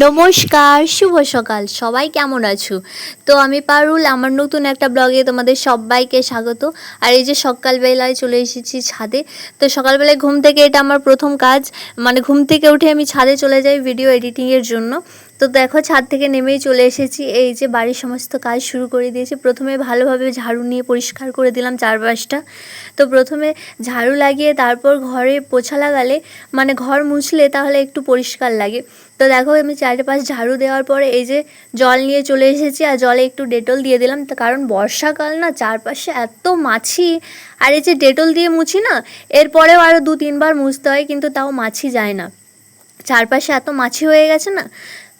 নমস্কার, শুভ সকাল। সবাই কেমন আছো? তো আমি পারুল, আমার নতুন একটা ব্লগে তোমাদের সবাইকে স্বাগত। আর এই যে সকালবেলায় চলে এসেছি ছাদে। তো সকালবেলায় ঘুম থেকে এটা আমার প্রথম কাজ, মানে ঘুম থেকে উঠে আমি ছাদে চলে যাই ভিডিও এডিটিংয়ের জন্য। তো দেখো ছাদ থেকে নেমেই চলে এসেছি, এই যে বাড়ির সমস্ত কাজ শুরু করে দিয়েছি। প্রথমে ভালোভাবে ঝাড়ু নিয়ে পরিষ্কার করে দিলাম চারপাশটা। তো প্রথমে ঝাড়ু লাগিয়ে তারপর ঘরে পোছা লাগালে, মানে ঘর মুছলে তাহলে একটু পরিষ্কার লাগে। তো দেখো আমি চারপাশ ঝাড়ু দেওয়ার পরে এই যে জল নিয়ে চলে এসেছি, আর জলে একটু ডেটল দিয়ে দিলাম। কারণ বর্ষাকাল না, চারপাশে এত মাছি। আর এই যে ডেটল দিয়ে মুছি না, এরপরেও আরও 2-3 বার মুছতে হয়, কিন্তু তাও মাছি যায় না। চারপাশে এত মাছি হয়ে গেছে না।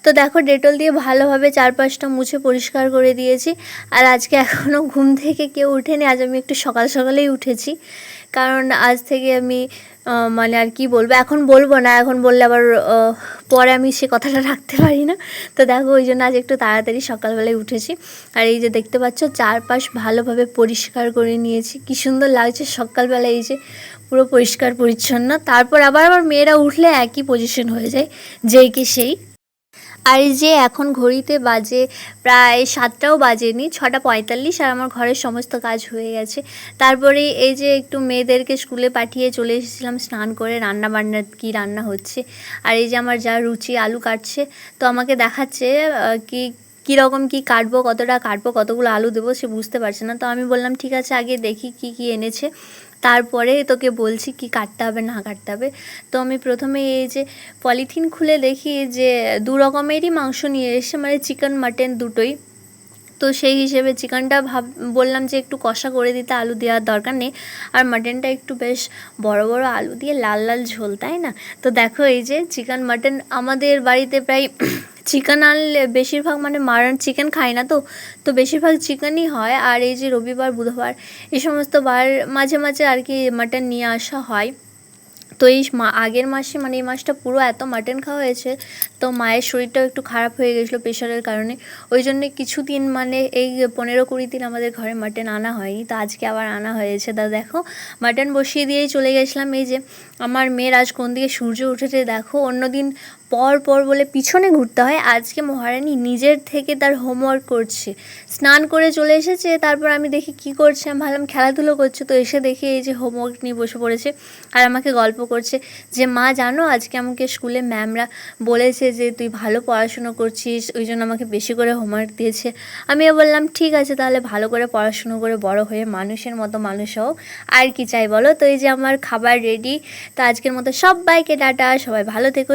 তো দেখো ডেটল দিয়ে ভালোভাবে চারপাশটা মুছে পরিষ্কার করে দিয়েছি। আর আজকে এখনও ঘুম থেকে কেউ উঠেনি, আজ আমি একটু সকাল সকালেই উঠেছি। কারণ আজ থেকে আমি মানে আর কি বলবো, এখন বলবো না, এখন বললে আবার পরে আমি সে কথাটা রাখতে পারি না। তো দেখো ওই জন্য আজ একটু তাড়াতাড়ি সকালবেলায় উঠেছি। আর এই যে দেখতে পাচ্ছ চারপাশ ভালোভাবে পরিষ্কার করে নিয়েছি, কি সুন্দর লাগছে সকালবেলায়, এই যে পুরো পরিষ্কার পরিচ্ছন্ন। তারপর আবার আমার মেয়েরা উঠলে একই পজিশন হয়ে যায়, যেই কি সেই। আর এই যে এখন ঘড়িতে বাজে প্রায় 7টাও বাজেনি, 6টা 45, আর আমার ঘরের সমস্ত কাজ হয়ে গেছে। তারপরে এই যে একটু মেয়েদেরকে স্কুলে পাঠিয়ে চলে এসেছিলাম স্নান করে। রান্না বান্না কী রান্না হচ্ছে, আর এই যে আমার যা রুচি আলু কাটছে, তো আমাকে দেখাচ্ছে কীরকম কী কাটবো, কতটা কাটবো, কতগুলো আলু দেবো, সে বুঝতে পারছে না। তো আমি বললাম ঠিক আছে আগে দেখি কি কি এনেছে, তারপরে তোকে বলছি কি কাটতে হবে না কাটতে হবে। তো আমি প্রথমে এই যে পলিথিন খুলে দেখি যে 2 রকমেরই মাংস নিয়ে এসেছে, মানে চিকেন মাটন দুটোই। তো সেই হিসেবে চিকেনটা বললাম যে একটু কষা করে দিতে, আলু দেওয়ার দরকার নেই। আর মাটনটা একটু বেশ বড় বড় আলু দিয়ে লাল লাল ঝোল, তাই না? তো দেখো এই যে চিকেন মাটন, আমাদের বাড়িতে প্রায় চিকেন আনলে বেশিরভাগ, মানে চিকেন খায় না, তো বেশিরভাগ চিকেনই হয়। আর এই যে রবিবার বুধবার এই সমস্ত বার মাঝে মাঝে আর কি মাটন নিয়ে আসা হয়। তো এই আগের মাসে, মানে এই মাসটা পুরো এত মাটন খাওয়া হয়েছে, তো মায়ের শরীরটাও একটু খারাপ হয়ে গেছিলো প্রেশারের কারণে। ওই জন্যে কিছুদিন, মানে এই 15-20 দিন আমাদের ঘরে মাটন আনা হয়নি। তো আজকে আবার আনা হয়েছে। তা দেখো মাটন বসিয়ে দিয়েই চলে গেছিলাম। এই যে আমার মেয়ের আজ কোন দিকে সূর্য উঠেছে দেখো, অন্যদিন পর পর বলে পিছনে ঘুরতে হয়, আজকে মহারানী নিজের থেকে তার হোমওয়ার্ক করছে। স্নান করে চলে এসেছে, তারপর আমি দেখি কি করছে, আমি ভাবলাম খেলাধুলো করছে, তো এসে দেখি এই যে হোমওয়ার্ক নিয়ে বসে পড়েছে। আর আমাকে গল্প করছে যে মা জানো আজকে আমাকে স্কুলে ম্যামরা বলেছে যে তুই ভালো পড়াশুনো করছিস, ওই জন্য আমাকে বেশি করে হোমওয়ার্ক দিয়েছে। আমিও বললাম ঠিক আছে তাহলে ভালো করে পড়াশুনো করে বড় হয়ে মানুষের মতো মানুষ হও, আর কি চাই বলো। তো এই যে আমার খাবার রেডি। তো আজকের মতো সবাইকে টাটা, সবাই ভালো থেকো।